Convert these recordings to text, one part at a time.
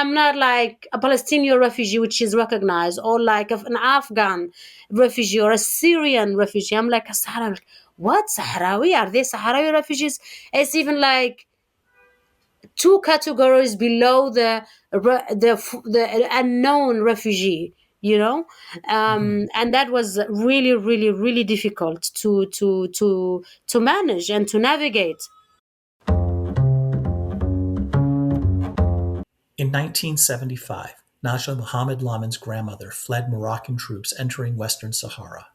I'm not like a Palestinian refugee, which is recognized, or like an Afghan refugee or a Syrian refugee. I'm like a Sahrawi. What, Sahrawi? Are they Sahrawi refugees? It's even like two categories below the unknown refugee, and that was really, really, really difficult to manage and to navigate. In 1975, Najla Mohamed-Lamin's grandmother fled Moroccan troops entering Western Sahara.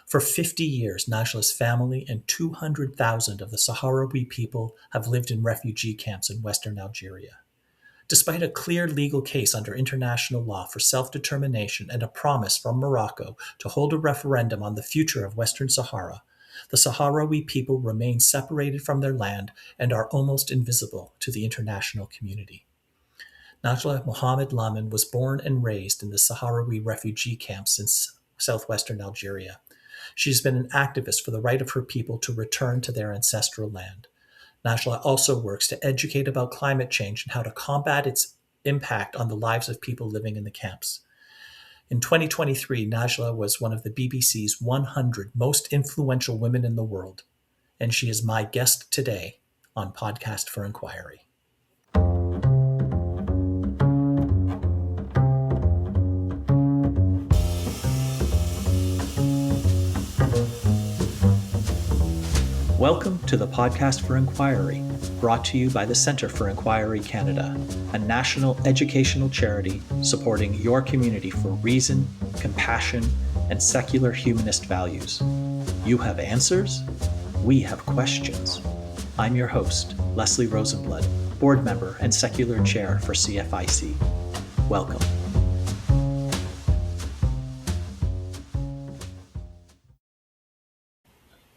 For 50 years, Najla's family and 200,000 of the Sahrawi people have lived in refugee camps in Western Algeria. Despite a clear legal case under international law for self-determination and a promise from Morocco to hold a referendum on the future of Western Sahara, the Sahrawi people remain separated from their land and are almost invisible to the international community. Najla Mohamed-Lamin was born and raised in the Sahrawi refugee camps in southwestern Algeria. She's been an activist for the right of her people to return to their ancestral land. Najla also works to educate about climate change and how to combat its impact on the lives of people living in the camps. In 2023, Najla was one of the BBC's 100 most influential women in the world, and she is my guest today on Podcast for Inquiry. Welcome to the Podcast for Inquiry, brought to you by the Centre for Inquiry Canada, a national educational charity supporting your community for reason, compassion, and secular humanist values. You have answers, we have questions. I'm your host, Leslie Rosenblood, board member and secular chair for CFIC. Welcome.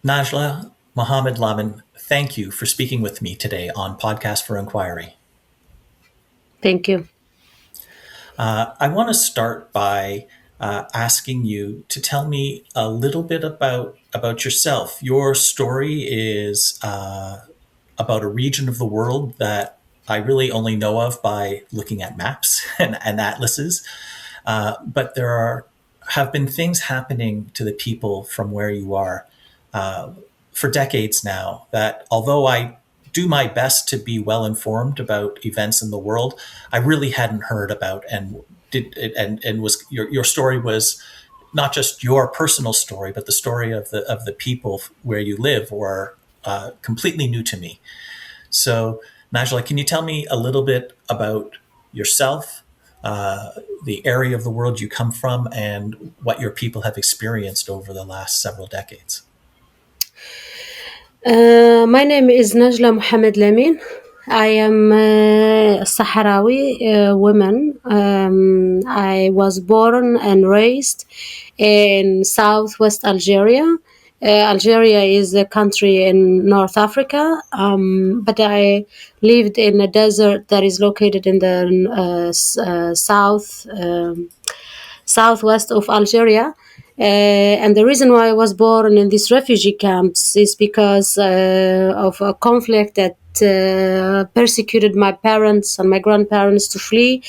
Najla Mohamed-Lamin, thank you for speaking with me today on Podcast for Inquiry. Thank you. I want to start by asking you to tell me a little bit about yourself. Your story is about a region of the world that I really only know of by looking at maps and atlases. But there have been things happening to the people from where you are for decades now that, although I do my best to be well informed about events in the world, I really hadn't heard about and was your story was not just your personal story, but the story of the people where you live were completely new to me. So, Najla, can you tell me a little bit about yourself, the area of the world you come from, and what your people have experienced over the last several decades? My name is Najla Mohamed-Lamin. I am a Sahrawi woman. I was born and raised in southwest Algeria. Algeria is a country in North Africa, but I lived in a desert that is located in the southwest of Algeria. And the reason why I was born in these refugee camps is because of a conflict that persecuted my parents and my grandparents to flee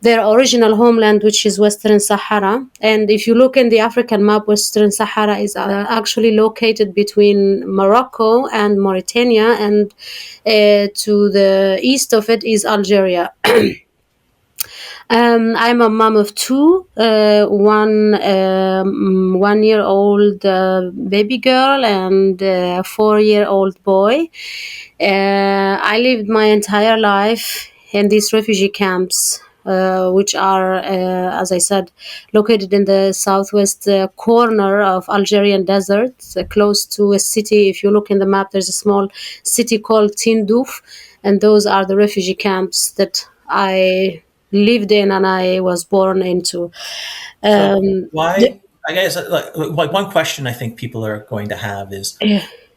their original homeland, which is Western Sahara. And if you look in the African map, Western Sahara is actually located between Morocco and Mauritania, and to the east of it is Algeria. I'm a mom of two, one 1-year-old baby girl and a 4-year-old boy. I lived my entire life in these refugee camps, which are, as I said, located in the southwest corner of Algerian desert, close to a city. If you look in the map, there's a small city called Tindouf, and those are the refugee camps that I lived in and I was born into. So why? I guess like one question I think people are going to have is,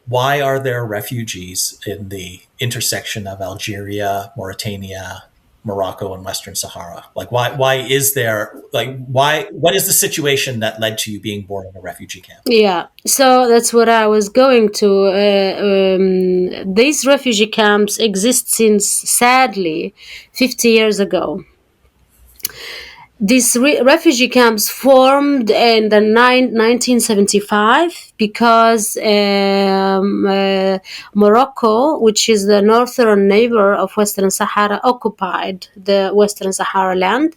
why are there refugees in the intersection of Algeria, Mauritania, Morocco, and Western Sahara? Like, why is there, what is the situation that led to you being born in a refugee camp? Yeah, so that's what I was going to. These refugee camps exist since, sadly, 50 years ago. these refugee camps formed in the 1975 because Morocco, which is the northern neighbor of Western Sahara, occupied the Western Sahara land.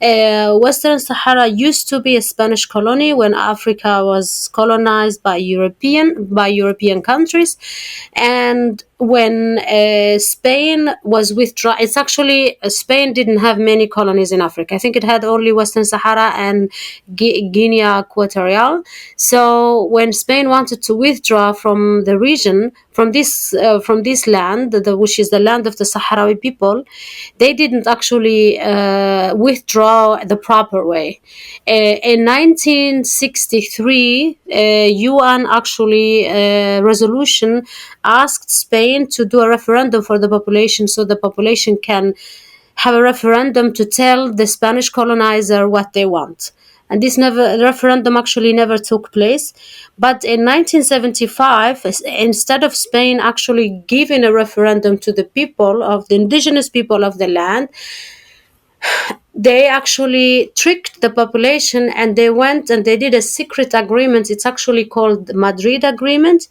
Western Sahara used to be a Spanish colony when Africa was colonized by European countries, and when Spain was withdrawn, it's actually Spain didn't have many colonies in Africa. I think it had only Western Sahara and Guinea Equatorial. So when Spain wanted to withdraw from the region, from this land, which is the land of the Sahrawi people, they didn't actually withdraw the proper way. In 1963, UN actually resolution asked Spain to do a referendum for the population, so the population can have a referendum to tell the Spanish colonizer what they want. And this referendum actually never took place. But in 1975, instead of Spain actually giving a referendum to the people of the indigenous people of the land, they actually tricked the population, and they went and they did a secret agreement. It's actually called the Madrid Agreement,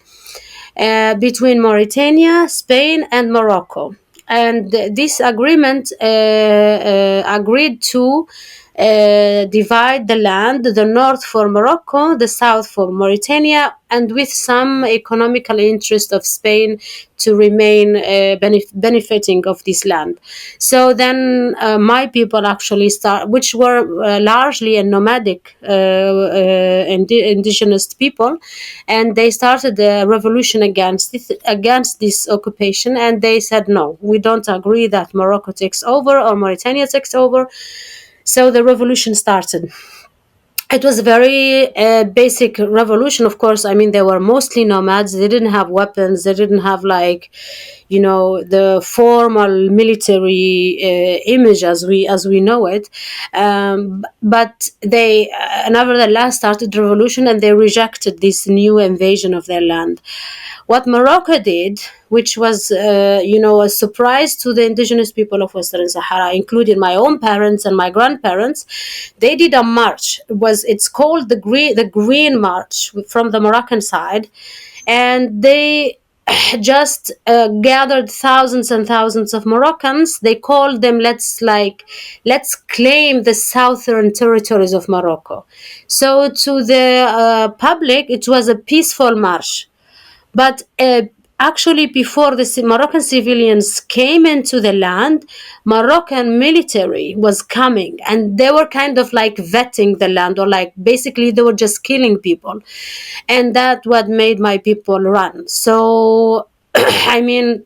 between Mauritania, Spain, and Morocco. And this agreement agreed to divide the land, the north for Morocco, the south for Mauritania, and with some economical interest of Spain to remain benefiting of this land. So then my people actually start, which were largely a nomadic indigenous people, and they started a revolution against this occupation, and they said, no, we don't agree that Morocco takes over or Mauritania takes over. So the revolution started. It was a very basic revolution, of course. I mean, they were mostly nomads. They didn't have weapons. They didn't have, like, the formal military image as we know it. But they nevertheless started the revolution, and they rejected this new invasion of their land. What Morocco did, which was, a surprise to the indigenous people of Western Sahara, including my own parents and my grandparents, they did a march. It's called the Green March from the Moroccan side, and they just gathered thousands and thousands of Moroccans. They called them, let's claim the southern territories of Morocco. So to the public, it was a peaceful march. But actually, before the Moroccan civilians came into the land, Moroccan military was coming, and they were kind of like vetting the land, or like basically they were just killing people. And that what made my people run. So, I mean,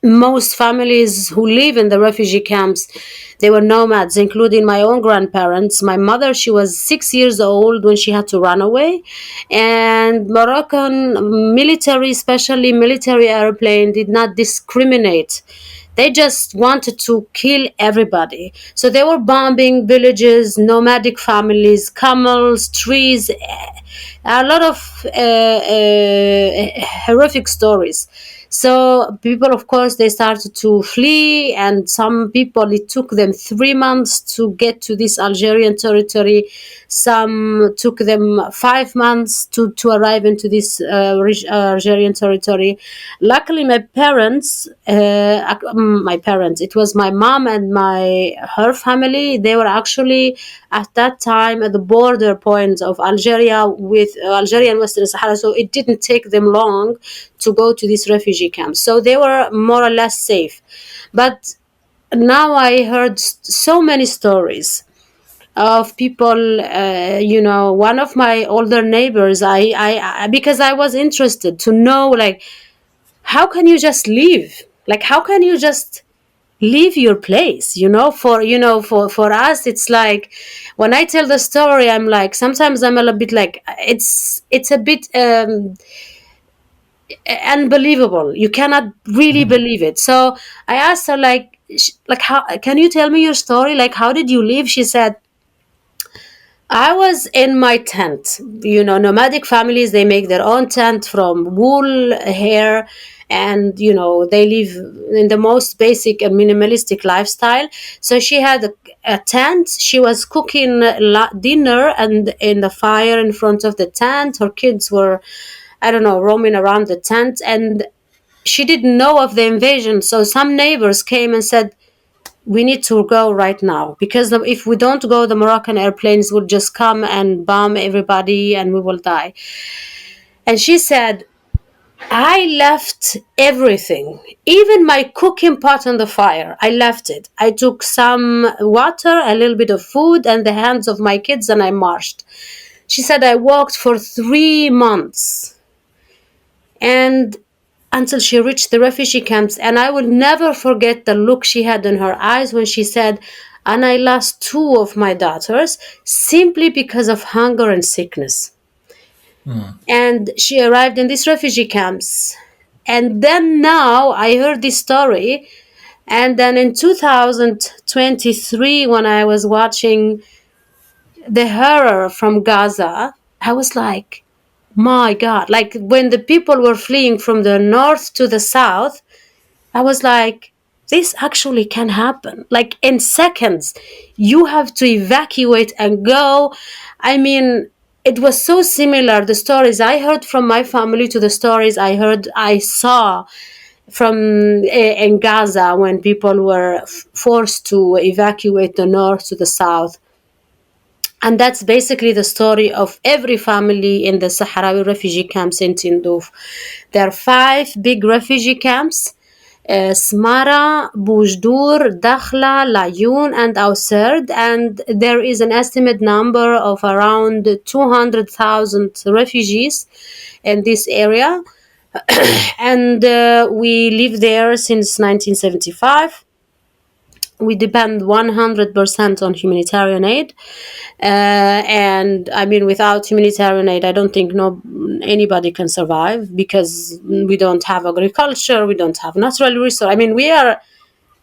most families who live in the refugee camps, they were nomads, including my own grandparents. My mother, she was 6 years old when she had to run away, and Moroccan military, especially military airplane, did not discriminate. They just wanted to kill everybody. So they were bombing villages, nomadic families, camels, trees, a lot of horrific stories. So people, of course, they started to flee, and some people, it took them 3 months to get to this Algerian territory. Some took them 5 months to arrive into this Algerian territory. Luckily, my parents, it was my mom and her family. They were actually at that time at the border point of Algeria with Algeria and Western Sahara, so it didn't take them long to go to this refugee camp. So they were more or less safe. But now I heard so many stories of people. One of my older neighbors, I because I was interested to know, like, how can you just leave? Like, how can you just leave your place? For us, it's like, when I tell the story, I'm like, sometimes I'm a little bit like, it's a bit unbelievable. You cannot really believe it. So I asked her, how can you tell me your story? Like, how did you leave? She said, I was in my tent. You know, nomadic families, they make their own tent from wool, hair, and, you know, they live in the most basic and minimalistic lifestyle. So she had a tent. She was cooking dinner and in the fire in front of the tent. Her kids were, I don't know, roaming around the tent. And she didn't know of the invasion. So some neighbors came and said, we need to go right now, because if we don't go, the Moroccan airplanes will just come and bomb everybody and we will die. And she said, I left everything, even my cooking pot on the fire. I left it. I took some water, a little bit of food, and the hands of my kids, and I marched. She said, I walked for 3 months. And until she reached the refugee camps. And I will never forget the look she had in her eyes when she said, and I lost two of my daughters simply because of hunger and sickness. And she arrived in these refugee camps. And then now I heard this story. And then in 2023, when I was watching the horror from Gaza, I was like, my God, like when the people were fleeing from the north to the south, I was like, this actually can happen. Like in seconds, you have to evacuate and go. I mean, it was so similar, the stories I heard from my family to the stories I saw from in Gaza when people were forced to evacuate the north to the south. And that's basically the story of every family in the Sahrawi refugee camps in Tindouf. There are 5 big refugee camps: Smara, Boujdour, Dakhla, Layoun, and Auserd. And there is an estimate number of around 200,000 refugees in this area. And we live there since 1975. We depend 100% on humanitarian aid. And I mean, without humanitarian aid, I don't think anybody can survive, because we don't have agriculture, we don't have natural resources. I mean, we are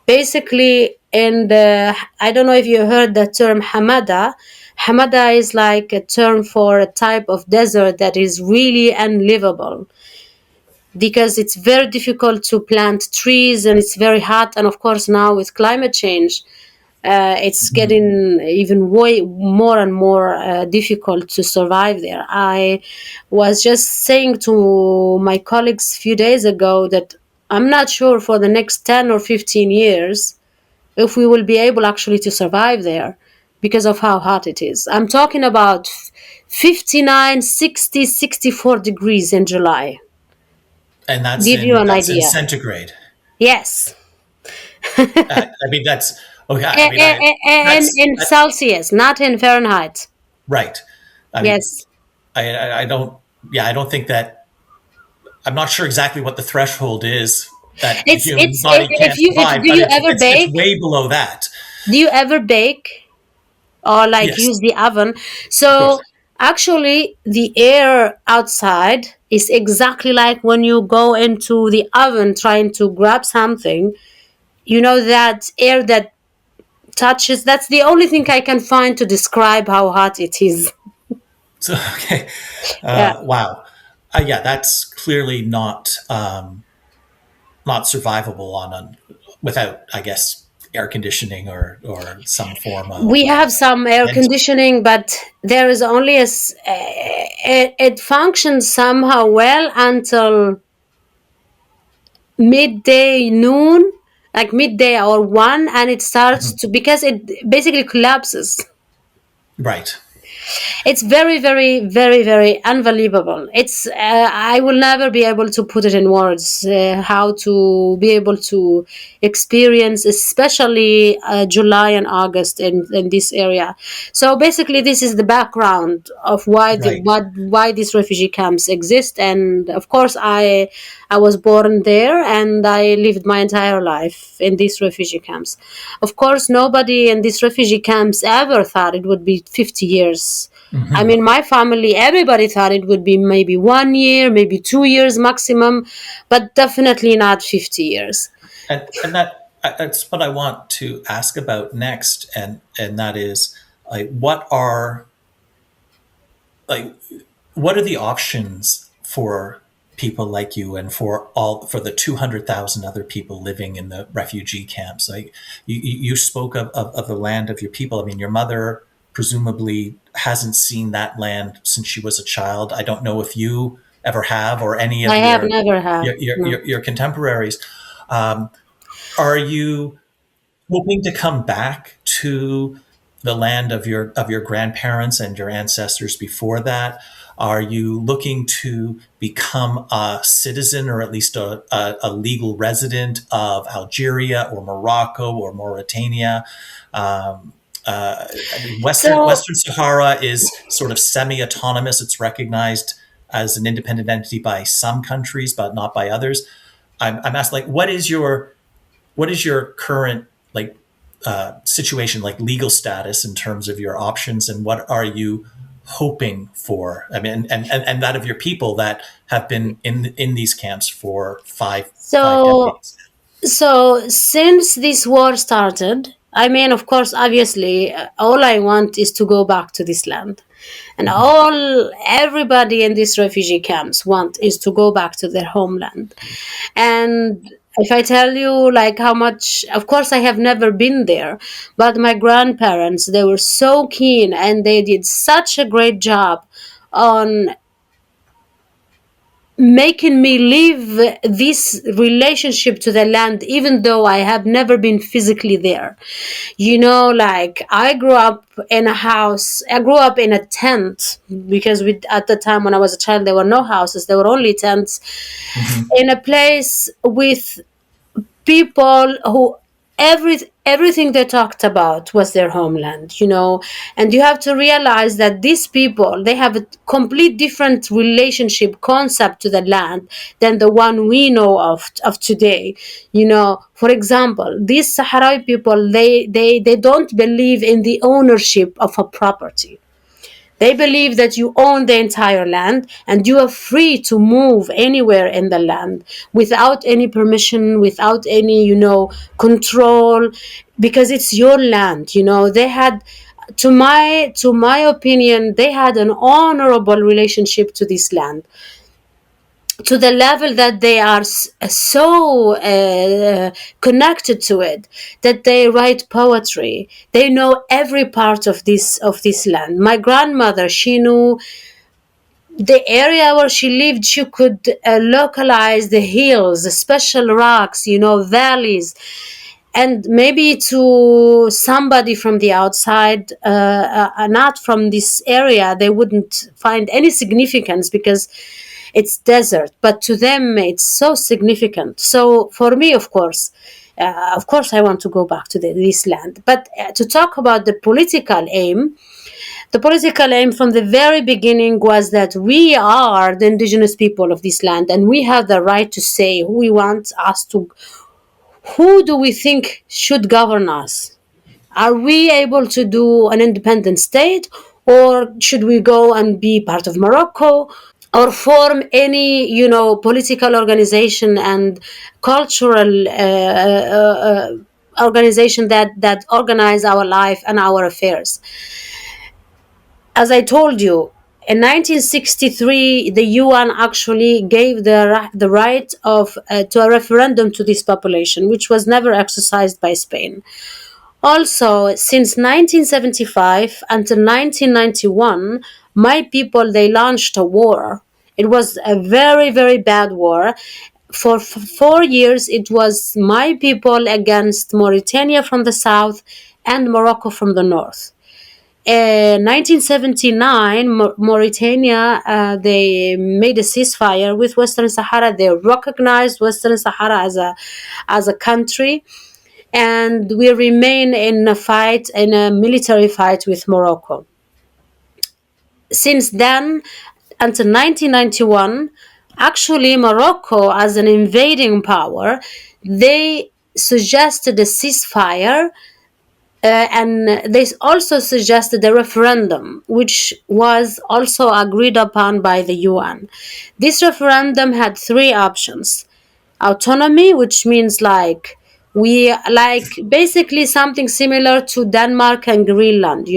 basically in the, I don't know if you heard the term Hamada. Hamada is like a term for a type of desert that is really unlivable, because it's very difficult to plant trees and it's very hot. And of course, now with climate change, it's getting even way more and more difficult to survive there. I was just saying to my colleagues a few days ago that I'm not sure for the next 10 or 15 years if we will be able actually to survive there, because of how hot it is. I'm talking about 59, 60, 64 degrees in July. And Give you an that's in idea. centigrade. Yes. I mean, that's okay. I mean, And that's in Celsius, not in Fahrenheit. right. I mean, Yes. I don't. Yeah, I don't think that. I'm not sure exactly what the threshold is that the human It's body if can't you if survive, do but you ever it's bake? way below that. Do you ever bake or like Yes, use the oven? of course. So actually, the air outside is exactly like when you go into the oven trying to grab something. You know, that air that touches. That's the only thing I can find to describe how hot it is. So okay, Yeah. wow. Yeah, that's clearly not survivable without, I guess, air conditioning or some form of We have some air vent. conditioning, but there is only it functions somehow well until midday, noon, like midday or 1, and it starts to, because it basically collapses. Right. It's very, very, very, very unbelievable. It's I will never be able to put it in words, how to be able to experience, especially July and August in this area. So basically, this is the background of Right. why these refugee camps exist. And of course, I was born there and I lived my entire life in these refugee camps. Of course, nobody in these refugee camps ever thought it would be 50 years. I mean, my family, everybody thought it would be maybe 1 year, maybe 2 years maximum, but definitely not 50 years. And that's what I want to ask about next, and that is, like, what are like, what are the options for people like you and for the 200,000 other people living in the refugee camps? Like, you spoke of the land of your people. I mean, your mother presumably hasn't seen that land since she was a child. I don't know if you ever have, or any I of have never have. No. your contemporaries. Um, are you hoping to come back to the land of your grandparents and your ancestors before that? Are you looking to become a citizen, or at least a legal resident of Algeria or Morocco or Mauritania? I mean, So Western Sahara is sort of semi-autonomous. It's recognized as an independent entity by some countries, but not by others. I'm asking, like, what is your current, like, situation, like legal status, in terms of your options, and what are you hoping for? I mean, and that of your people that have been in these camps for five so decades. So, since this war started, I mean, of course, obviously, all I want is to go back to this land. And Mhm. everybody in these refugee camps want is to go back to their homeland. And if I tell you, like, how much, of course, I have never been there, but my grandparents, they were so keen and they did such a great job on making me live this relationship to the land, even though I have never been physically there. Like, I grew up in a house, I grew up in a tent, because at the time when I was a child, there were no houses, there were only tents, Mhm. in a place with people who everything they talked about was their homeland. And you have to realize that these people, they have a complete different relationship concept to the land than the one we know of today. For example, these Sahrawi people, they don't believe in the ownership of a property. They believe that you own the entire land and you are free to move anywhere in the land without any permission, without any, control, because it's your land. They had, to my opinion, they had an honorable relationship to this land, to the level that they are so connected to it, that they write poetry. They know every part of this land. My grandmother, she knew the area where she lived. She could localize the hills, the special rocks, valleys. And maybe to somebody from the outside, not from this area, they wouldn't find any significance because it's desert. But to them, it's so significant. So for me, of course, I want to go back to this land. But to talk about the political aim from the very beginning was that we are the indigenous people of this land, and we have the right to say who do we think should govern us. Are we able to do an independent state, or should we go and be part of Morocco, or form any, political organization and cultural organization that organize our life and our affairs? As I told you, in 1963, the UN actually gave the right to a referendum to this population, which was never exercised by Spain. Also, since 1975 until 1991, my people, they launched a war. It was a very, very bad war. For 4 years, it was my people against Mauritania from the south and Morocco from the north. In 1979, Mauritania, they made a ceasefire with Western Sahara. They recognized Western Sahara as a country, and we remain in a military fight with Morocco. Since then, until 1991, actually Morocco, as an invading power, they suggested a ceasefire, and they also suggested a referendum, which was also agreed upon by the UN. This referendum had three options: autonomy, which means basically something similar to Denmark and Greenland.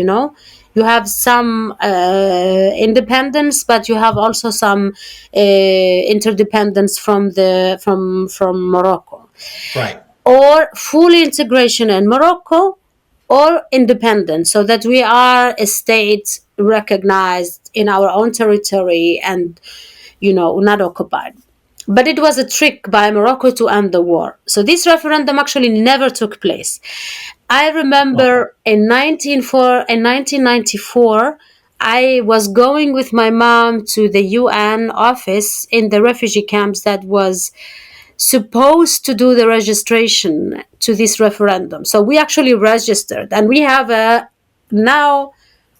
You have some independence, but you have also some interdependence from Morocco, Right. or full integration in Morocco, or independence, so that we are a state recognized in our own territory and, not occupied. But it was a trick by Morocco to end the war. So this referendum actually never took place. I Oh, remember in 1994, I was going with my mom to the UN office in the refugee camps that was supposed to do the registration to this referendum. So we actually registered, and now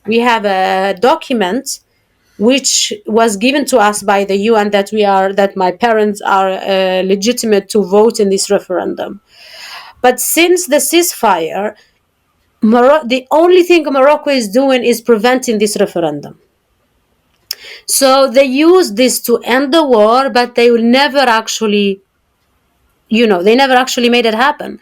we have a document which was given to us by the UN that my parents are legitimate to vote in this referendum. But since the ceasefire, the only thing Morocco is doing is preventing this referendum. So they use this to end the war, but they never actually made it happen.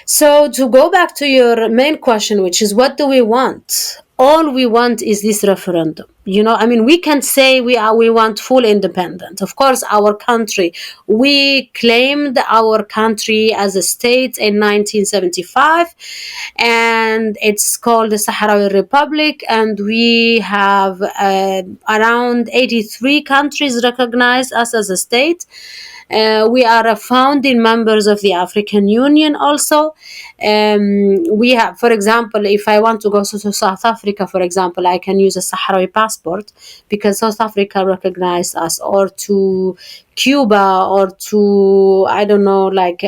So to go back to your main question, which is what do we want? All we want is this referendum. I mean, we can say we want full independence. Of course, our country, we claimed our country as a state in 1975, and it's called the Sahrawi Republic, and we have around 83 countries recognize us as a state. We are a founding members of the African Union also. We have, for example, if I want to go to South Africa, for example, I can use a Sahrawi passport because South Africa recognized us, or to Cuba, or to, I don't know, like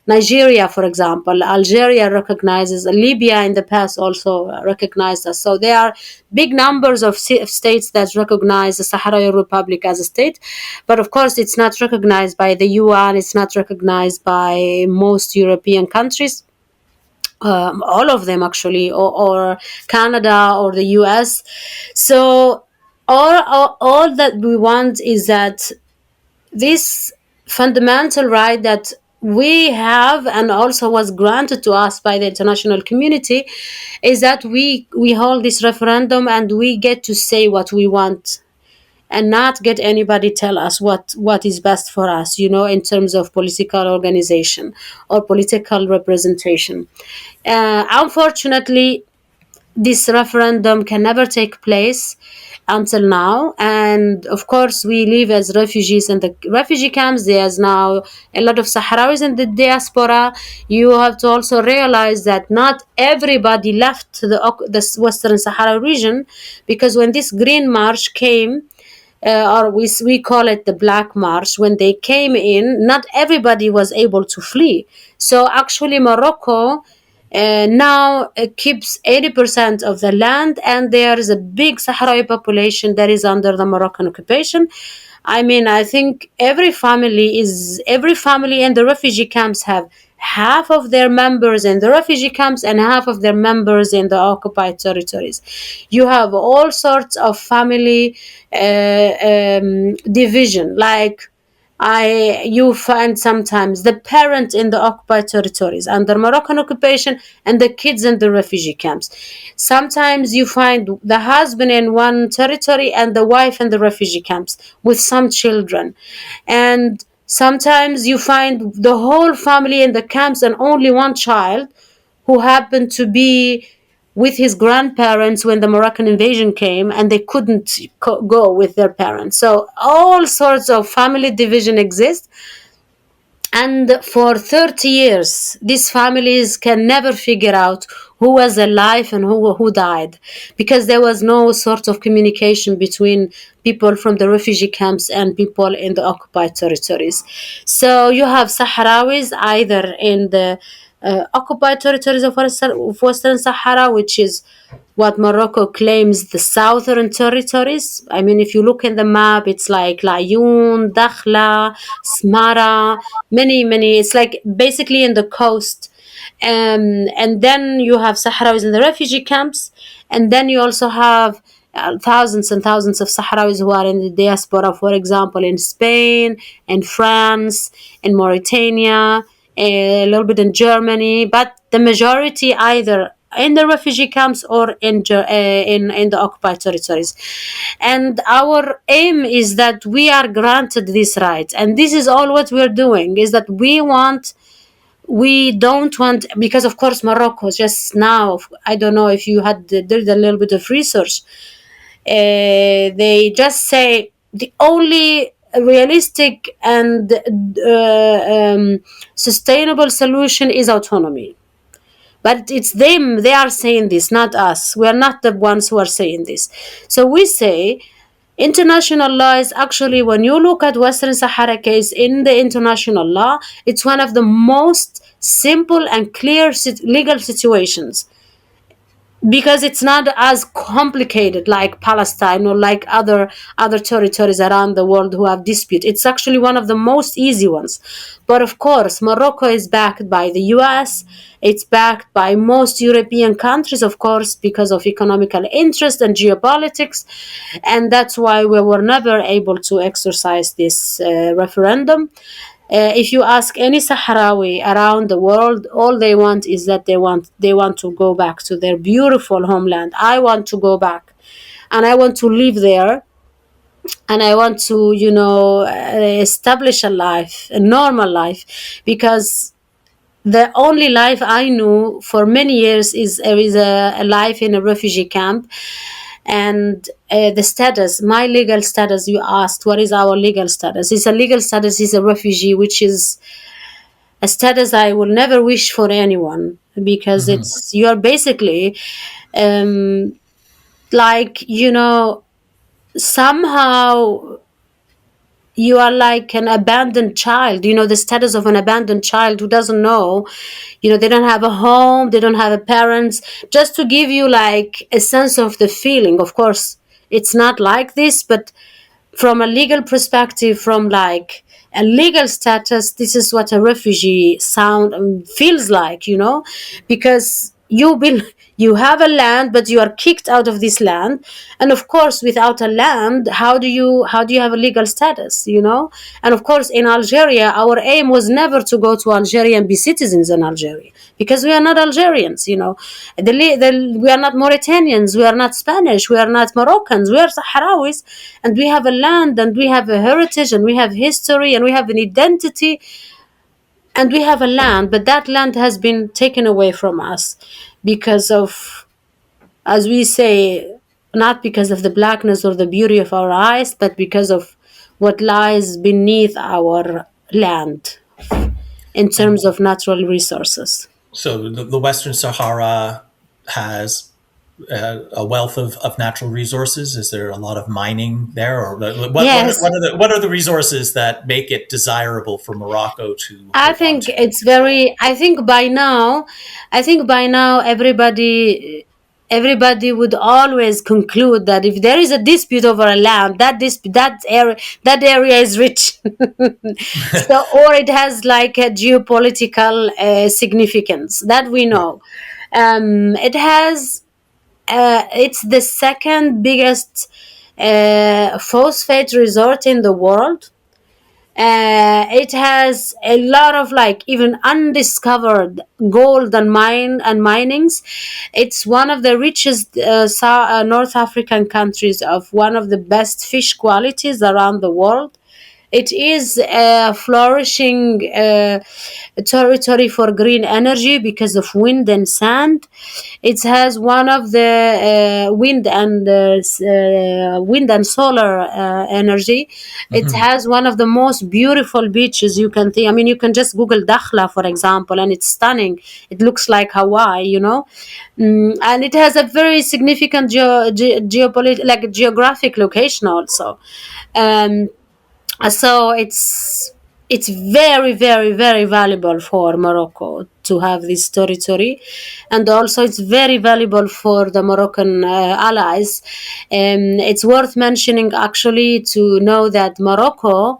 Nigeria, for example. Algeria recognizes, Libya in the past also recognized us. So there are big numbers of states that recognize the Sahrawi Republic as a state. But of course, it's not recognized by the UN, it's not recognized by most European countries. All of them actually, or Canada or the US. So all that we want is that this fundamental right that we have, and also was granted to us by the international community, is that we hold this referendum and we get to say what we want, and not get anybody tell us what is best for us, in terms of political organization or political representation. Unfortunately, this referendum can never take place until now. And of course, we live as refugees in the refugee camps. There's now a lot of Sahrawis in the diaspora. You have to also realize that not everybody left the Western Sahara region, because when this Green March came, or we call it the Black March, when they came in, not everybody was able to flee. So actually, Morocco now keeps 80% of the land, and there is a big Sahrawi population that is under the Moroccan occupation. I mean, I think every family in the refugee camps have half of their members in the refugee camps and half of their members in the occupied territories. You have all sorts of family division, like you find sometimes the parent in the occupied territories under Moroccan occupation and the kids in the refugee camps. Sometimes you find the husband in one territory and the wife in the refugee camps with some children. And sometimes you find the whole family in the camps and only one child who happened to be with his grandparents when the Moroccan invasion came, and they couldn't go with their parents. So all sorts of family division exists. And for 30 years, these families can never figure out who was alive and who died, because there was no sort of communication between people from the refugee camps and people in the occupied territories. So you have Sahrawis either in the occupied territories of Western Sahara, which is what Morocco claims the southern territories. I mean, if you look in the map, it's like Laayoune, Dakhla, Smara, many. It's like basically in the coast. And then you have Sahrawis in the refugee camps. And then you also have thousands and thousands of Sahrawis who are in the diaspora, for example, in Spain, in France, in Mauritania, a little bit in Germany. But the majority either in the refugee camps or in the occupied territories. And our aim is that we are granted these rights, and this is all what we're doing, is that we don't want, because of course Morocco just now, I don't know if you had did a little bit of research, they just say the only realistic and sustainable solution is autonomy. But it's them, they are saying this, not us. We are not the ones who are saying this. So we say international law is actually, when you look at Western Sahara case in the international law, it's one of the most simple and clear legal situations, because it's not as complicated like Palestine or like other territories around the world who have dispute. It's actually one of the most easy ones. But of course, Morocco is backed by the US. It's backed by most European countries, of course, because of economical interest and geopolitics, and that's why we were never able to exercise this referendum. If you ask any Sahrawi around the world, all they want is that they want to go back to their beautiful homeland. I want to go back, and I want to live there, and I want to, establish a life, a normal life, because the only life I knew for many years is a life in a refugee camp. And the status, my legal status, you asked, what is our legal status? It's a legal status, is a refugee, which is a status I will never wish for anyone, because it's, you're basically um, like, somehow you are like an abandoned child, the status of an abandoned child who doesn't know, they don't have a home, they don't have a parents. Just to give you like a sense of the feeling, of course it's not like this, but from a legal perspective, from like a legal status, this is what a refugee sound feels like, because you have a land, but you are kicked out of this land. And of course, without a land, how do you have a legal status, and of course in Algeria, our aim was never to go to Algeria and be citizens in Algeria, because we are not Algerians, we are not Mauritanians, we are not Spanish, we are not Moroccans, we are Sahrawis, and we have a land, and we have a heritage, and we have history, and we have an identity, and we have a land. But that land has been taken away from us because of, as we say, not because of the blackness or the beauty of our eyes, but because of what lies beneath our land in terms And of natural resources. so the Western Sahara has a wealth of natural resources. Is there a lot of mining there, or Yes, what are the resources that make it desirable for Morocco to I hold on think to? it's very. I think by now everybody would always conclude that if there is a dispute over a land, that area is rich. So, or it has like a geopolitical significance that we Right. know. It has. It's the second biggest phosphate resort in the world. It has a lot of like even undiscovered gold and minings. It's one of the richest North African countries, of one of the best fish qualities around the world. It is a flourishing territory for green energy because of wind and sand. It has one of the wind and solar energy. It Hmm. has one of the most beautiful beaches you can think. I mean, you can just Google Dakhla, for example, and it's stunning. It looks like Hawaii, and it has a very significant like geographic location also. Um, so it's very, very, very valuable for Morocco to have this territory, and also it's very valuable for the Moroccan allies. It's worth mentioning actually to know that Morocco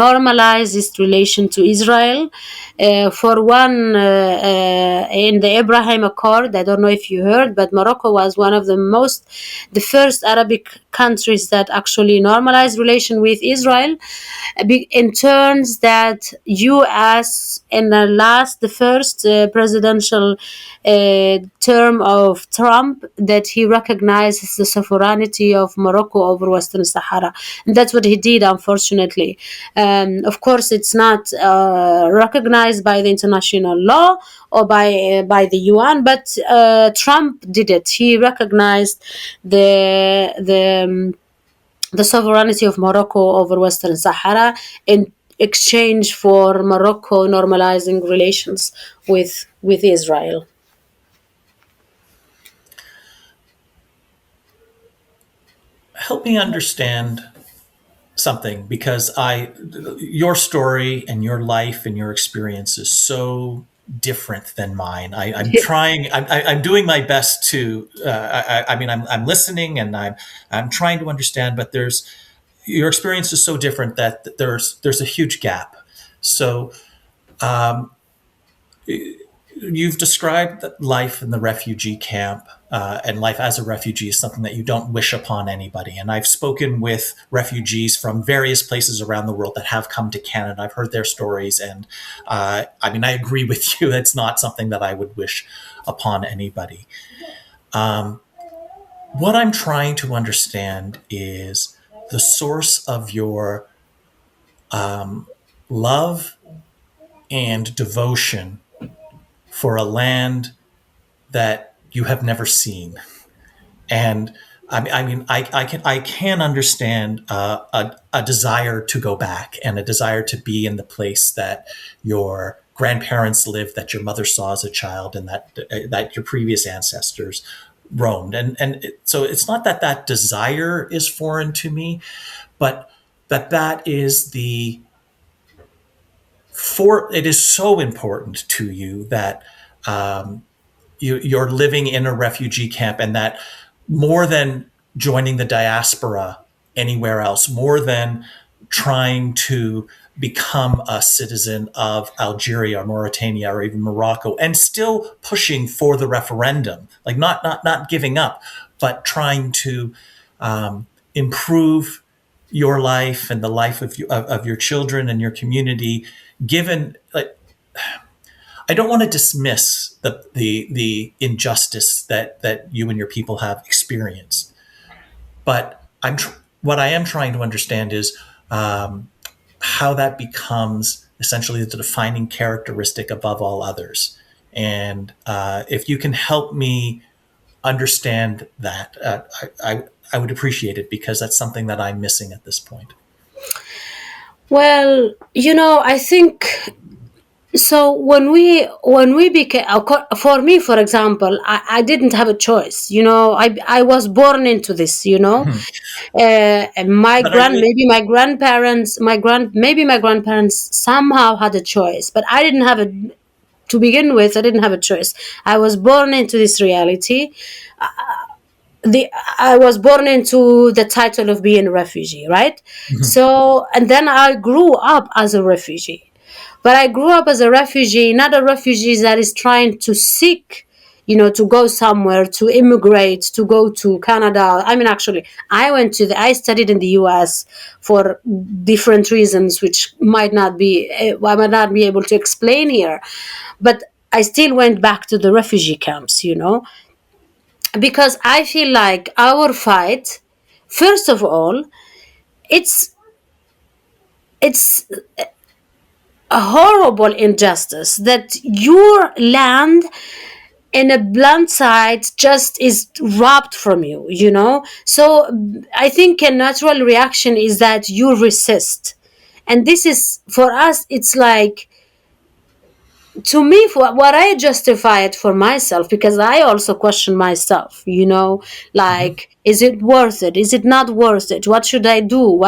normalized its relation to Israel For one, in the Abraham Accord, I don't know if you heard, but Morocco was one of the first Arabic countries that actually normalized relation with Israel, in terms that U.S. in the first presidential term of Trump, that he recognizes the sovereignty of Morocco over Western Sahara. And that's what he did, unfortunately. Of course, it's not recognized by the international law or by the UN, but Trump did it. He recognized the sovereignty of Morocco over Western Sahara in exchange for Morocco normalizing relations with Israel. Help me understand something, because I your story and your life and your experience is so different than mine. I'm trying. I'm doing my best to. I mean, I'm listening and I'm trying to understand. But there's your experience is so different that there's a huge gap. So you've described that life in the refugee camp, and life as a refugee is something that you don't wish upon anybody. And I've spoken with refugees from various places around the world that have come to Canada. I've heard their stories, and I mean, I agree with you. It's not something that I would wish upon anybody. What I'm trying to understand is the source of your love and devotion for a land that you have never seen. And I can understand a desire to go back and a desire to be in the place that your grandparents lived, that your mother saw as a child, and that your previous ancestors roamed. So it's not that that desire is foreign to me, but that is the for it is so important to you that you're living in a refugee camp, and that more than joining the diaspora anywhere else, more than trying to become a citizen of Algeria or Mauritania or even Morocco, and still pushing for the referendum, like not giving up, but trying to improve your life and the life of your children and your community, given like I don't want to dismiss the injustice that you and your people have experienced, but what I am trying to understand is how that becomes essentially the defining characteristic above all others. And if you can help me understand that, I would appreciate it, because that's something that I'm missing at this point. Well, I think so. When we became, for me, for example, I didn't have a choice. I was born into this. My But are grand you? maybe my grandparents maybe my grandparents somehow had a choice, but I didn't have a to begin with. I didn't have a choice. I was born into this reality. I was born into the title of being a refugee, right? So, and then I grew up as a refugee. But I grew up as a refugee, not a refugee that is trying to seek, to go somewhere, to immigrate, to go to Canada. I mean, actually, I studied in the US for different reasons, which I might not be able to explain here. But I still went back to the refugee camps, because I feel like our fight, first of all, it's it's a horrible injustice that your land in a blunt sight just is robbed from you. So I think a natural reaction is that you resist. And this is, for us, it's like, to me, for what I justify it for myself, because I also question myself, Mhm. like, is it worth it? Is it not worth it? What should I do?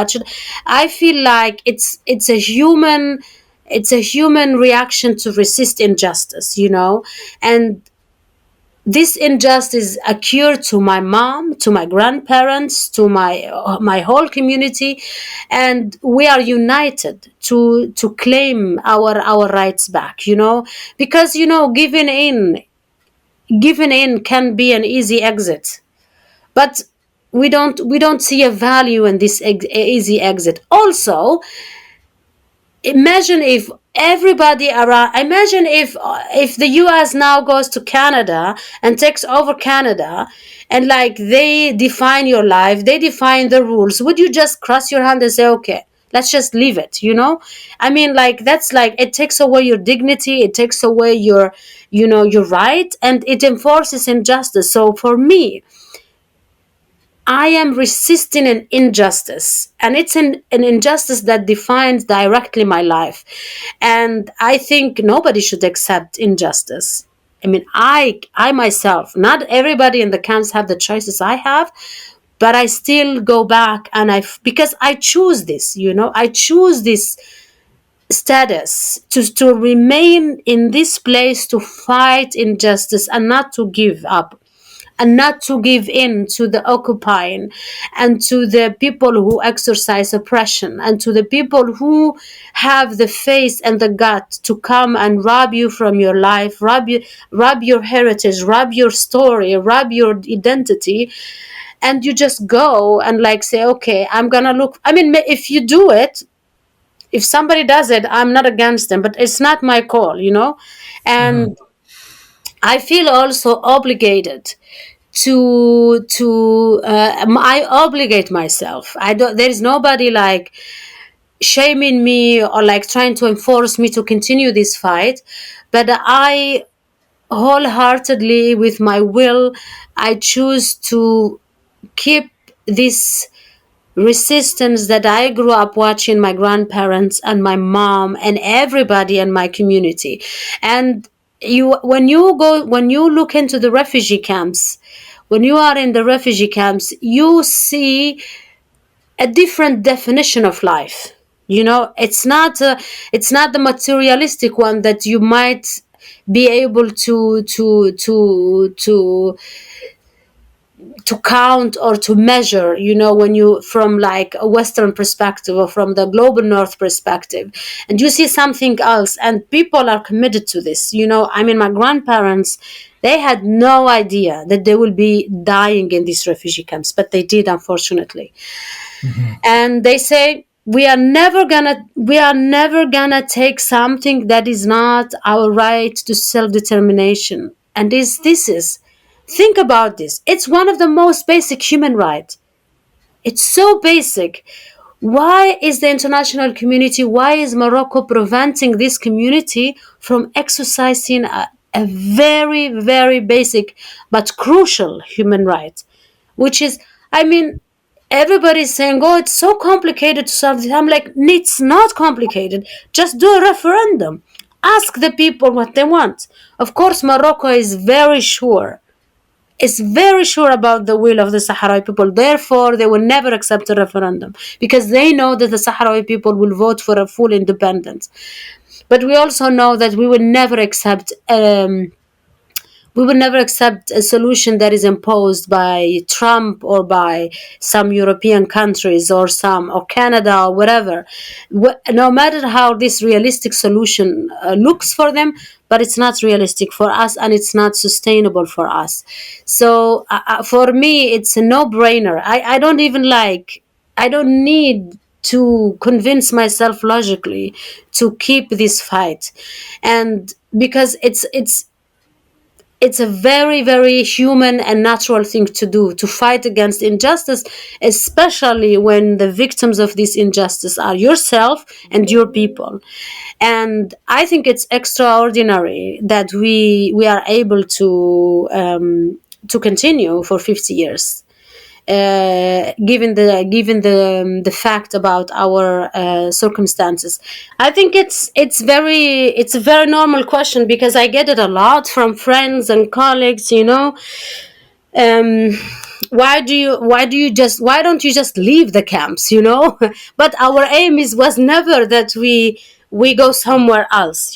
I feel like it's a human reaction to resist injustice, and this injustice occurred to my mom, to my grandparents, to my whole community, and we are united to claim our rights back. Because giving in can be an easy exit, but we don't see a value in this easy exit. Also, imagine if everybody around, imagine if the US now goes to Canada and takes over Canada, and like they define your life, they define the rules. Would you just cross your hand and say, okay, let's just leave it? I mean, like, that's like, it takes away your dignity, it takes away your right, and it enforces injustice. So for me, I am resisting an injustice, and it's an injustice that defines directly my life. And I think nobody should accept injustice. I mean, I myself, not everybody in the camps have the choices I have, but I still go back, and because I choose this. I choose this status to remain in this place, to fight injustice and not to give up, and not to give in to the occupying, and to the people who exercise oppression, and to the people who have the face and the gut to come and rob you from your life, rob your heritage, rob your story, rob your identity. And you just go and like say, okay, I'm gonna look. I mean, if you do it, if somebody does it, I'm not against them, but it's not my call. Mhm. And I feel also obligated to I obligate myself. I don't There is nobody like shaming me or like trying to enforce me to continue this fight, but I wholeheartedly, with my will, I choose to keep this resistance that I grew up watching my grandparents and my mom and everybody in my community. And when you look into the refugee camps, when you are in the refugee camps, you see a different definition of life. It's not the materialistic one that you might be able to count or to measure, when you, from like a Western perspective or from the global North perspective, and you see something else, and people are committed to this. I mean, my grandparents, they had no idea that they will be dying in these refugee camps, but they did, unfortunately. Mhm. And they say, we are never gonna take something that is not our right to self-determination. And this is think about this, it's one of the most basic human rights. It's so basic. Why is the international community, why is Morocco preventing this community from exercising a very, very basic but crucial human right? Which is, I mean, everybody's saying, oh, it's so complicated to solve this. I'm like, it's not complicated. Just do a referendum. Ask the people what they want. Of course, Morocco is very sure about the will of the Sahrawi people. Therefore, they will never accept a referendum because they know that the Sahrawi people will vote for a full independence. But we also know that we would never accept a solution that is imposed by Trump or by some European countries or Canada or whatever. No matter how this realistic solution looks for them, but it's not realistic for us and it's not sustainable for us. So for me, it's a no-brainer. I don't need to convince myself logically to keep this fight, and because it's a very, very human and natural thing to do, to fight against injustice, especially when the victims of this injustice are yourself and your people. And I think it's extraordinary that we are able to continue for 50 years, given the fact about our circumstances. I think it's a very normal question because I get it a lot from friends and colleagues. Um, why don't you just leave the camps? But our aim was never that we go somewhere else.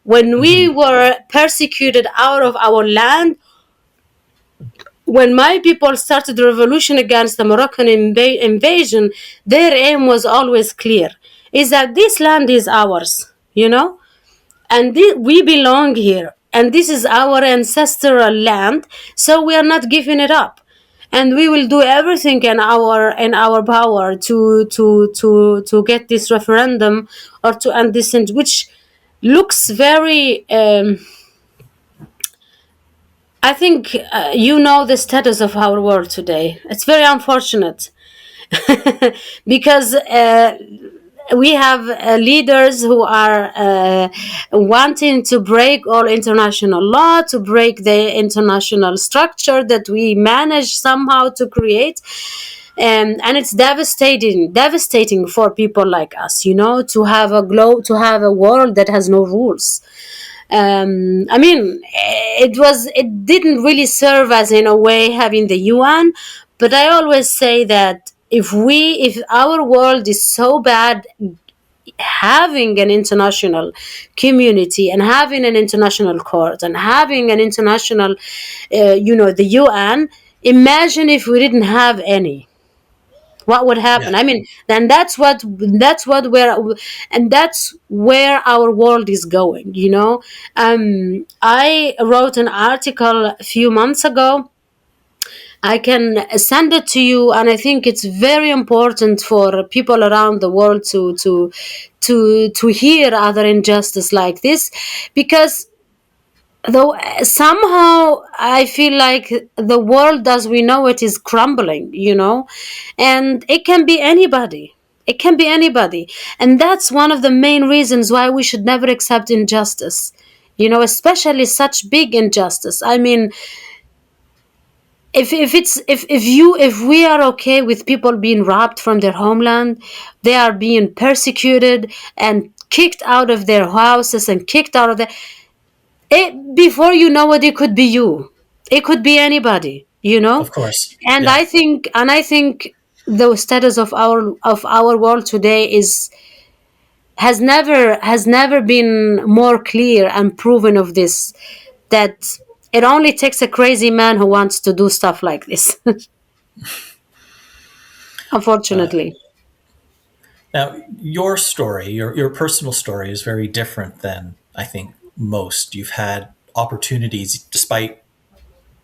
When we Mhm. were persecuted out of our land, when my people started the revolution against the Moroccan invasion, their aim was always clear: is that this land is ours, and we belong here, and this is our ancestral land, so we are not giving it up, and we will do everything in our power to get this referendum or to end this, which looks very. I think the status of our world today. It's very unfortunate because we have leaders who are wanting to break all international law, to break the international structure that we managed somehow to create. And it's devastating for people like us, to have a world that has no rules. It didn't really serve as, in a way, having the UN, but I always say that if our world is so bad, having an international community and having an international court and having an international, the UN, imagine if we didn't have any, what would Yeah. happen? Then that's where our world is going. I wrote an article a few months ago. I can send it to you, and I think it's very important for people around the world to hear other injustice like this, because though somehow I feel like the world as we know it is crumbling, and it can be anybody. It can be anybody. And that's one of the main reasons why we should never accept injustice, especially such big injustice. If we are okay with people being robbed from their homeland, they are being persecuted and kicked out of their houses and kicked out of their, before you know it could be you, it could be anybody, Of course. and Yeah. I think the status of our world today has never been more clear and proven of this, that it only takes a crazy man who wants to do stuff like this. Unfortunately. Now, your story, your personal story, is very different than I think most. You've had opportunities despite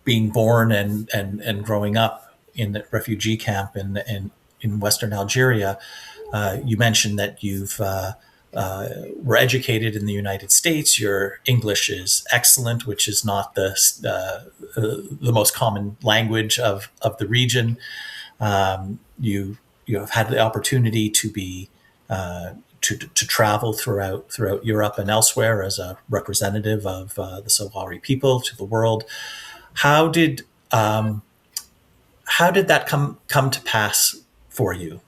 being born and growing up in the refugee camp in Western Algeria. You mentioned that you've were educated in the United States. Your English is excellent, which is not the most common language of the region. You have had the opportunity to be to travel throughout Europe and elsewhere as a representative of the Sahrawi people to the world. How did that come to pass for you?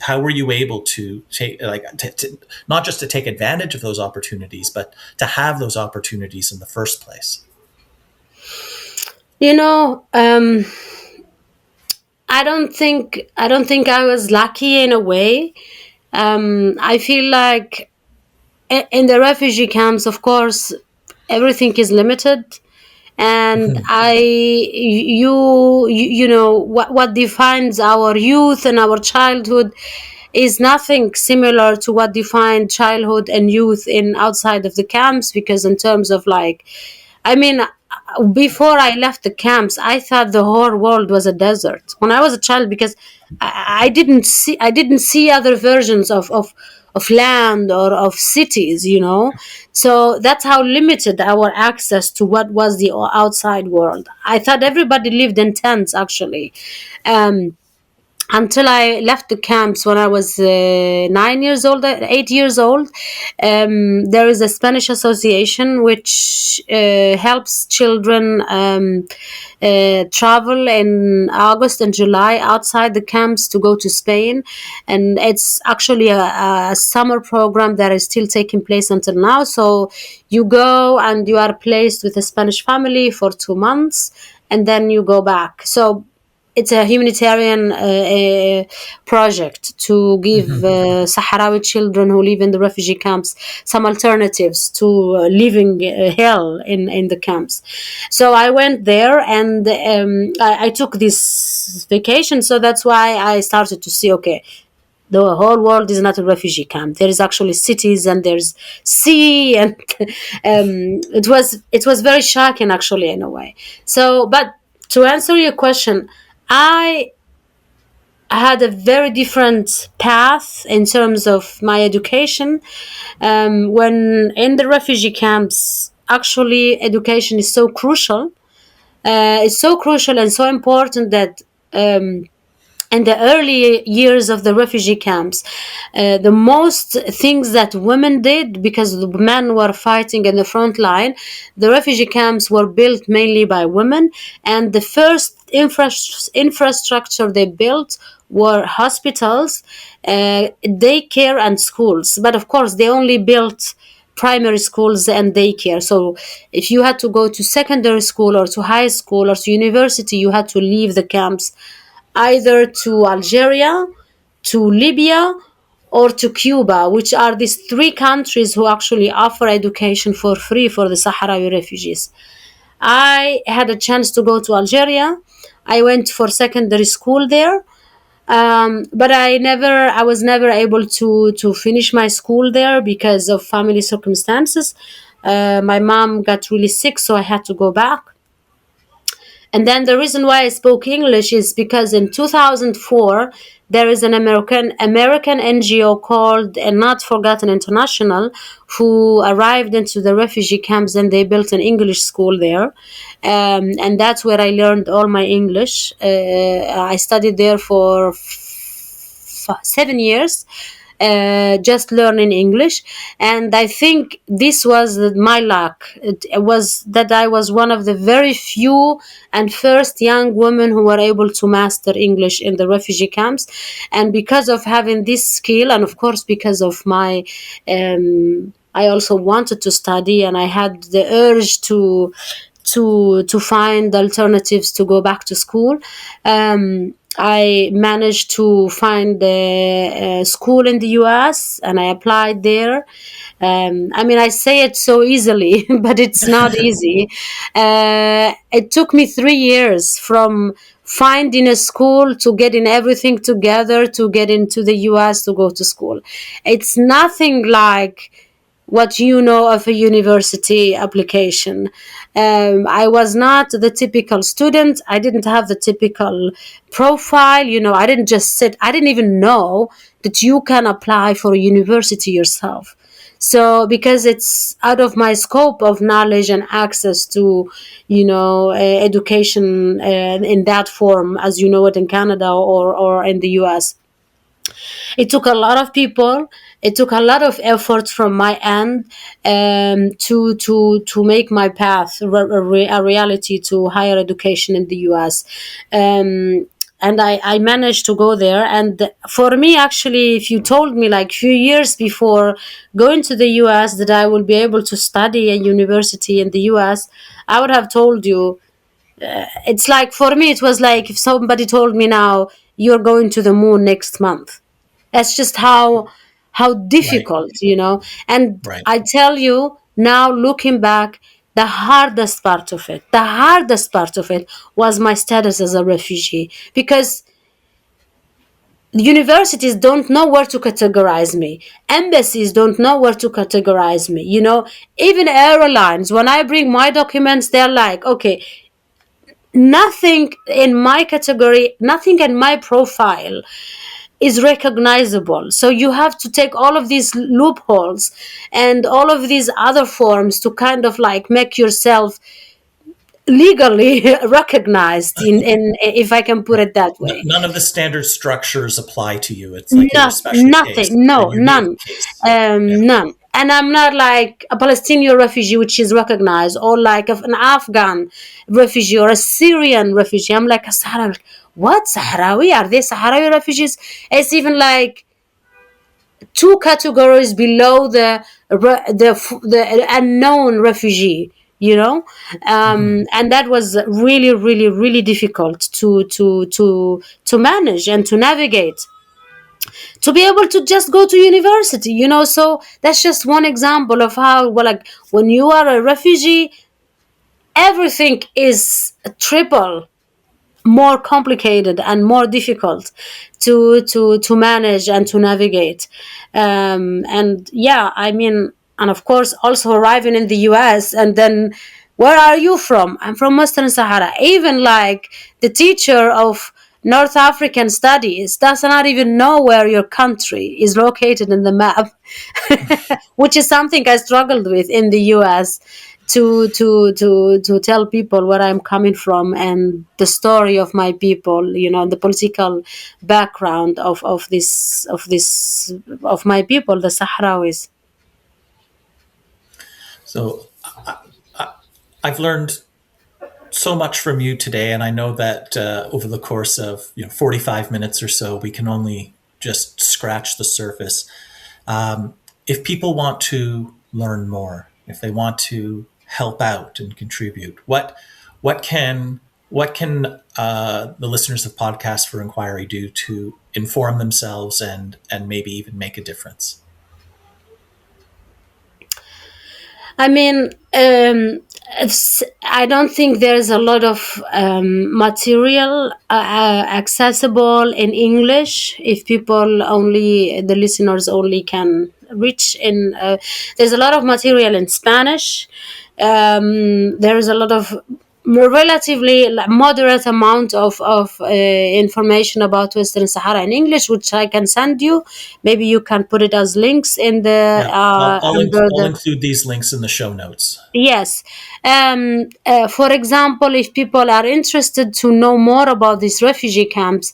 How were you able to take not just to take advantage of those opportunities, but to have those opportunities in the first place? you know um I don't think I was lucky in a way. I feel like in the refugee camps, of course, everything is limited, and what defines our youth and our childhood is nothing similar to what defined childhood and youth in outside of the camps, because in terms of I mean, before I left the camps, I thought the whole world was a desert when I was a child, because I didn't see other versions of land or of cities, So that's how limited our access to what was the outside world. I thought everybody lived in tents, actually. Um, until I left the camps when I was 9 years old, 8 years old. There is a Spanish association which helps children travel in August and July outside the camps to go to Spain. And it's actually a summer program that is still taking place until now. So you go and you are placed with a Spanish family for 2 months, and then you go back. So it's a humanitarian project to give Hmm. Sahrawi children who live in the refugee camps some alternatives to living hell in the camps. So I went there, and I took this vacation. So that's why I started to see, okay, the whole world is not a refugee camp. There is actually cities, and there's sea, and it was very shocking, actually, in a way. So, but to answer your question, I had a very different path in terms of my education. When in the refugee camps, actually, education is so crucial. It's so crucial and so important that in the early years of the refugee camps, the most things that women did, because the men were fighting in the front line, the refugee camps were built mainly by women, and the first infrastructure they built were hospitals, daycare, and schools. But of course, they only built primary schools and daycare. So if you had to go to secondary school or to high school or to university, you had to leave the camps either to Algeria, to Libya, or to Cuba, which are these three countries who actually offer education for free for the Sahrawi refugees. I had a chance to go to Algeria. I went for secondary school there, but I was never able to finish my school there because of family circumstances. My mom got really sick, so I had to go back. And then the reason why I spoke English is because in 2004 there is an American NGO called Not Forgotten International, who arrived into the refugee camps, and they built an English school there, and that's where I learned all my English. I studied there for 7 years, just learning English. And I think this was my luck. It was that I was one of the very few and first young women who were able to master English in the refugee camps. And because of having this skill, and of course because of my I also wanted to study, and I had the urge to find alternatives to go back to school. I managed to find a school in the US, and I applied there. I mean, I say it so easily, but it's not easy. It took me 3 years from finding a school to getting everything together to get into the US to go to school. It's nothing like what you know of a university application. I was not the typical student. I didn't have the typical profile. I didn't just sit, I didn't even know that you can apply for a university yourself. So, because it's out of my scope of knowledge and access to, education in that form, as you know it in Canada or in the US. It took a lot of people. It took a lot of effort from my end, to make my path a reality to higher education in the US. And I managed to go there. And for me, actually, if you told me like few years before going to the US that I will be able to study at university in the US, I would have told you. It's like, for me, it was like if somebody told me now you're going to the moon next month. That's just how Right. difficult. And Right. I tell you now, looking back, the hardest part of it was my status as a refugee, because universities don't know where to categorize me, embassies don't know where to categorize me. Even airlines, when I bring my documents, they're like, okay, nothing in my category, nothing in my profile is recognizable. So you have to take all of these loopholes and all of these other forms to kind of like make yourself legally recognized, in if I can put Right. it that way. None of the standard structures apply to you. It's like you're a No, special case. nothing. You're a No, unique none. case. Yeah. None. And I'm not like a Palestinian refugee, which is recognized, or like an Afghan refugee or a Syrian refugee. I'm like a Sahrawi. What? Sahrawi? Are they Sahrawi refugees? It's even like two categories below the unknown refugee. and that was really, really, really difficult to manage and to navigate, to be able to just go to university. So that's just one example of how, well, like, when you are a refugee, everything is triple more complicated and more difficult to manage and to navigate. And yeah, I mean, and of course, also arriving in the US, and then, where are you from? I'm from Western Sahara. Even like the teacher of North African studies does not even know where your country is located in the map, which is something I struggled with in the US, to tell people where I'm coming from and the story of my people, the political background of my people, the Sahrawis. So I've learned so much from you today, and I know that over the course of 45 minutes or so, we can only just scratch the surface. If people want to learn more, if they want to help out and contribute, what can the listeners of Podcast for Inquiry do to inform themselves and maybe even make a difference? I mean, I don't think there's a lot of material accessible in English. If the listeners only can reach in, there's a lot of material in Spanish. There's a lot of relatively moderate amount of information about Western Sahara in English, which I can send you. Maybe you can put it as links in the Yeah, I'll, under I'll the. include these links in the show notes. Yes. For example, if people are interested to know more about these refugee camps,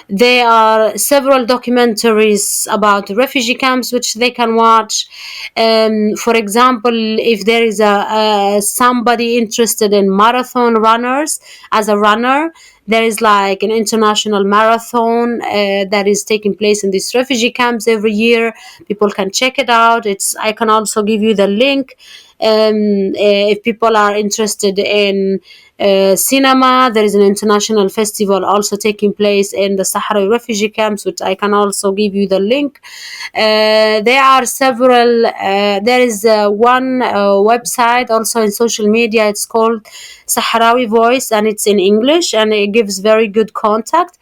there are several documentaries about the refugee camps which they can watch. For example, if there is a somebody interested in marathon runners, as a runner, there is like an international marathon that is taking place in these refugee camps every year. People can check it out. I can also give you the link. If people are interested in cinema, there is an international festival also taking place in the Sahrawi refugee camps, which I can also give you the link. There are several. There is one website also in social media. It's called Sahrawi Voice, and it's in English, and it gives very good contact.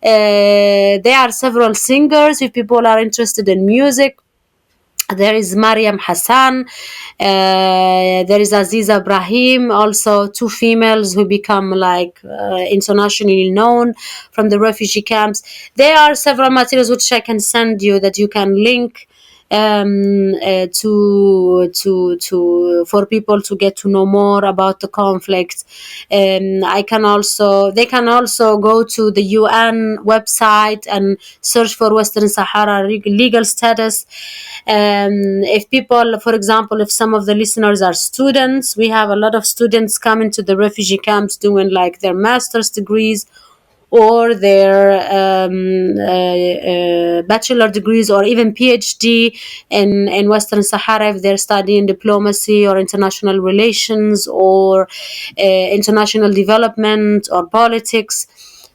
There are several singers if people are interested in music. There is Mariam Hassan, there is Aziza Ibrahim, also two females who become like internationally known from the refugee camps. There are several materials which I can send you that you can link to for people to get to know more about the conflict. They can also go to the UN website and search for Western Sahara legal status. If people, for example, if some of the listeners are students, we have a lot of students coming to the refugee camps doing like their master's degrees or their bachelor degrees or even PhD in Western Sahara if they're studying diplomacy or international relations or international development or politics.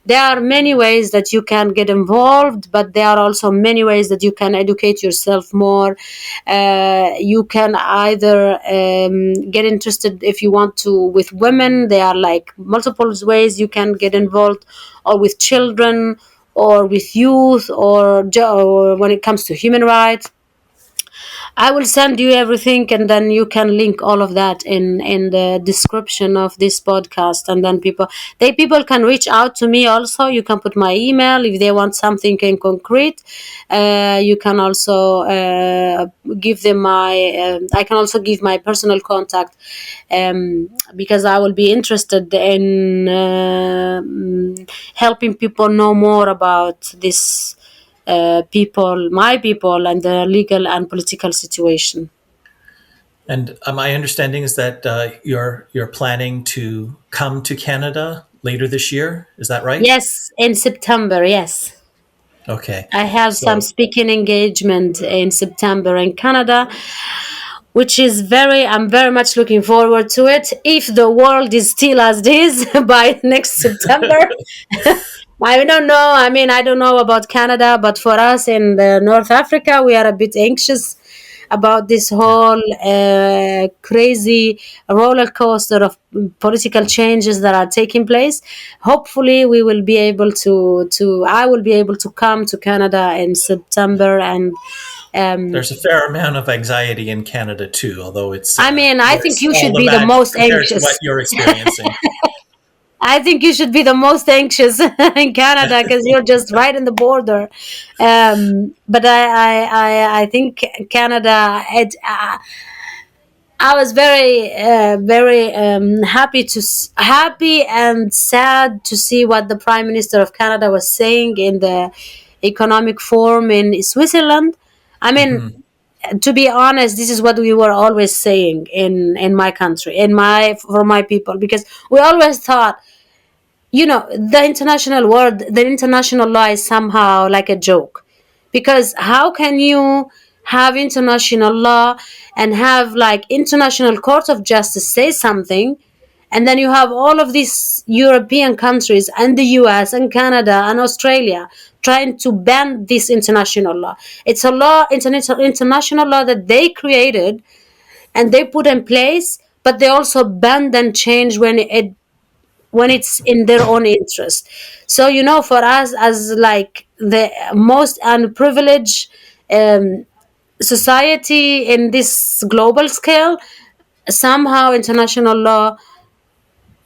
There are many ways that you can get involved, but there are also many ways that you can educate yourself more. You can either get interested if you want to with women. There are like multiple ways you can get involved, or with children, or with youth, or when it comes to human rights. I will send you everything, and then you can link all of that in the description of this podcast. And then people can reach out to me. Also, you can put my email if they want something in concrete. You can also give them my. I can also give my personal contact because I will be interested in helping people know more about this my people, and the legal and political situation. And my understanding is that you're planning to come to Canada later this year. Is that right? Yes, in September, yes. Okay. I have some So speaking engagement in September in Canada. which is I'm very much looking forward to it. If the world is still as it is by next September, I don't know. I mean, I don't know about Canada, but for us in North Africa, we are a bit anxious about this Yeah. whole crazy roller coaster of political changes that are taking place. Hopefully, we will be able to. I will be able to come to Canada in September, and um, There's a fair amount of anxiety in Canada too, although it's I mean, I we're a think you small should be the amount most compared to what anxious. you're experiencing. I think you should be the most anxious in Canada because you're just right in the border. But I think Canada. I was very happy happy and sad to see what the Prime Minister of Canada was saying in the economic forum in Switzerland. I mean, Hmm. to be honest, this is what we were always saying in my country, in my for my people, because we always thought, the international world, the international law is somehow like a joke, because how can you have international law and have like international court of justice say something, and then you have all of these European countries and the US and Canada and Australia trying to ban this international law. It's a law, it's an international law that they created and they put in place, but they also bend and change when it's in their own interest. So, for us as like the most unprivileged society in this global scale, somehow international law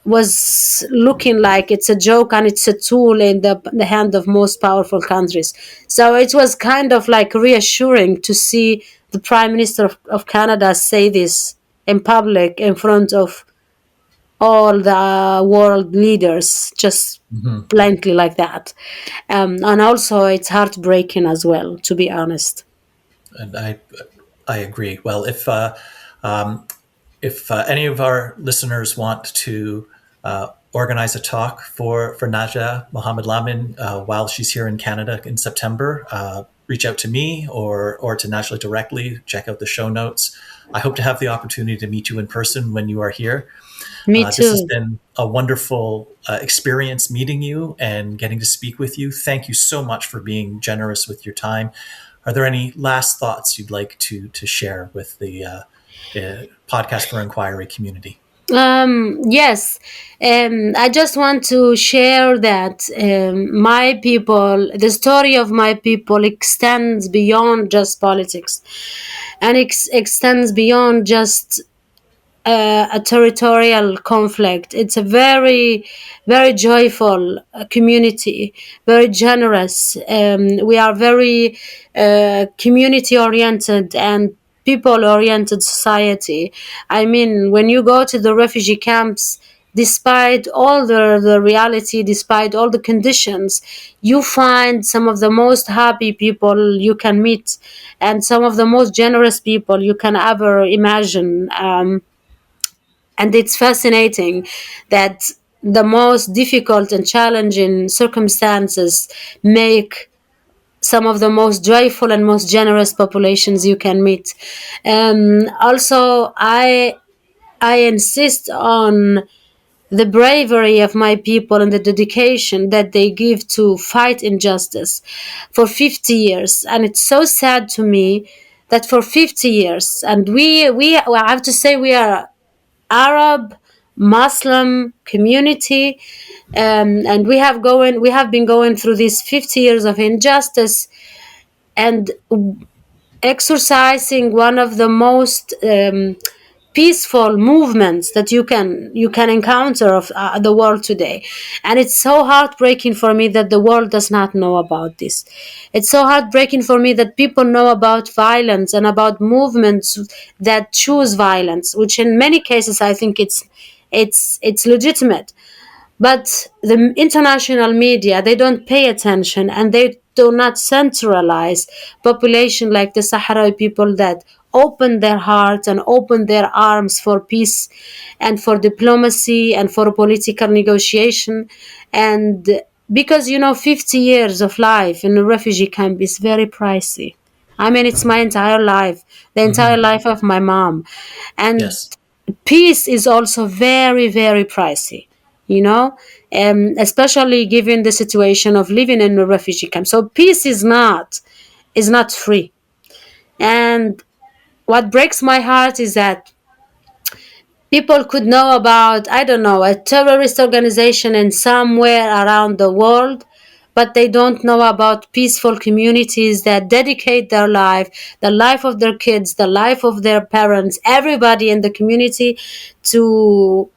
was looking like it's a joke and it's a tool in the hand of most powerful countries. So it was kind of like reassuring to see the Prime Minister of Canada say this in public in front of all the world leaders, just Hmm. blankly like that. And also, it's heartbreaking as well, to be honest. And I agree. Well, um, if any of our listeners want to organize a talk for Najla Mohamed-Lamin while she's here in Canada in September, reach out to me or to Najla directly. Check out the show notes. I hope to have the opportunity to meet you in person when you are here. Me This has too. been a wonderful experience meeting you and getting to speak with you. Thank you so much for being generous with your time. Are there any last thoughts you'd like to share with the podcast for inquiry community? Yes, I just want to share that my people, the story of my people extends beyond just politics, and extends beyond just a territorial conflict. It's a very, very joyful community, very generous. We are very community oriented and people oriented society. I mean, when you go to the refugee camps, despite all the reality, despite all the conditions, you find some of the most happy people you can meet and some of the most generous people you can ever imagine. And it's fascinating that the most difficult and challenging circumstances make some of the most joyful and most generous populations you can meet. Also, I insist on the bravery of my people and the dedication that they give to fight injustice for 50 years. And it's so sad to me that for 50 years, and well, I have to say, we are Arab Muslim community, and we have been going through these 50 years of injustice and exercising one of the most peaceful movements that you can encounter of the world today. And it's so heartbreaking for me that the world does not know about this. It's so heartbreaking for me that people know about violence and about movements that choose violence, which in many cases I think it's legitimate. But the international media, they don't pay attention and they do not centralize population like the Sahrawi people that open their hearts and open their arms for peace and for diplomacy and for political negotiation. And because 50 years of life in a refugee camp is very pricey. I mean, it's my entire life, the entire life of my mom. And Yes. peace is also very, very pricey, you know, especially given the situation of living in a refugee camp. So peace is not free. And what breaks my heart is that people could know about, I don't know, a terrorist organization in somewhere around the world, but they don't know about peaceful communities that dedicate their life, the life of their kids, the life of their parents, everybody in the community, to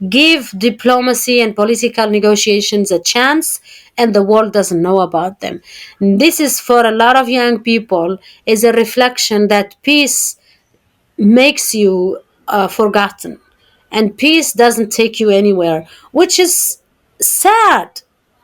give diplomacy and political negotiations a chance, and the world doesn't know about them. This is, for a lot of young people, is a reflection that peace makes you forgotten, and peace doesn't take you anywhere, which is sad.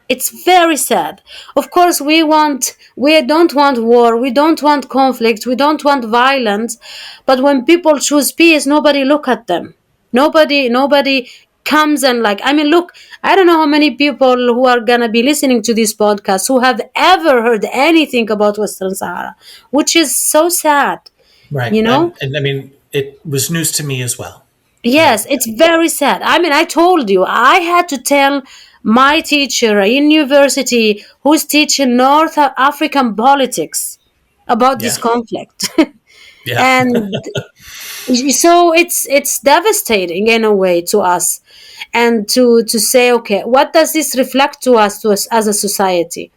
It's very sad. Of course, we don't want war, we don't want conflict, we don't want violence, but when people choose peace, nobody look at them. Nobody comes and, like, I mean, look, I don't know how many people who are gonna be listening to this podcast who have ever heard anything about Western Sahara, which is so sad, Right. you know. And I mean, it was news to me as well. Yes, it's very sad. I mean, I told you, I had to tell my teacher in university who's teaching North African politics about this Yeah. conflict. Yeah. And so it's devastating in a way to us, and to say, okay, what does this reflect to us as a society?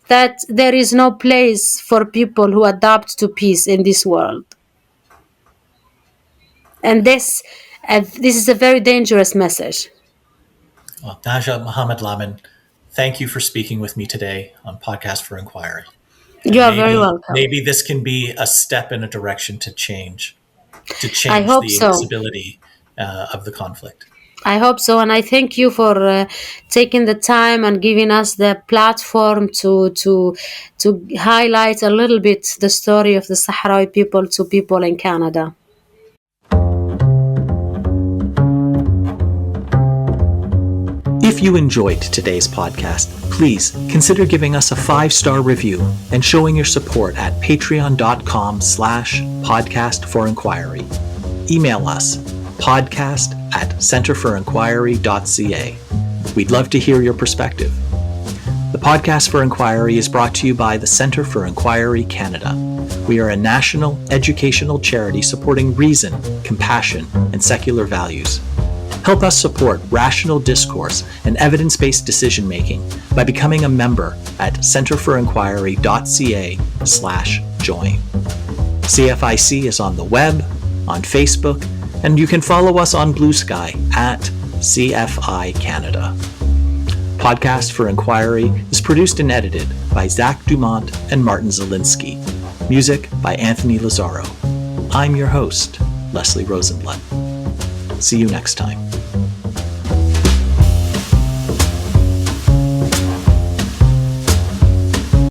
That there is no place for people who adapt to peace in this world. And this is a very dangerous message. Well, Najla Mohamed-Lamin, thank you for speaking with me today on Podcast for Inquiry. You And are very welcome. maybe this can be a step in a direction to change I hope the so. visibility of the conflict. I hope so, and I thank you for taking the time and giving us the platform to highlight a little bit the story of the Sahrawi people to people in Canada. If you enjoyed today's podcast, please consider giving us a 5-star review and showing your support at patreon.com/podcastforinquiry. Email us podcast@centerforinquiry.ca. We'd love to hear your perspective. The Podcast for Inquiry is brought to you by the Centre for Inquiry Canada. We are a national educational charity supporting reason, compassion, and secular values. Help us support rational discourse and evidence-based decision-making by becoming a member at centerforinquiry.ca/join. CFIC is on the web, on Facebook, and you can follow us on Blue Sky at CFI Canada. Podcast for Inquiry is produced and edited by Zach Dumont and Martin Zielinski. Music by Anthony Lazaro. I'm your host, Leslie Rosenblatt. See you next time.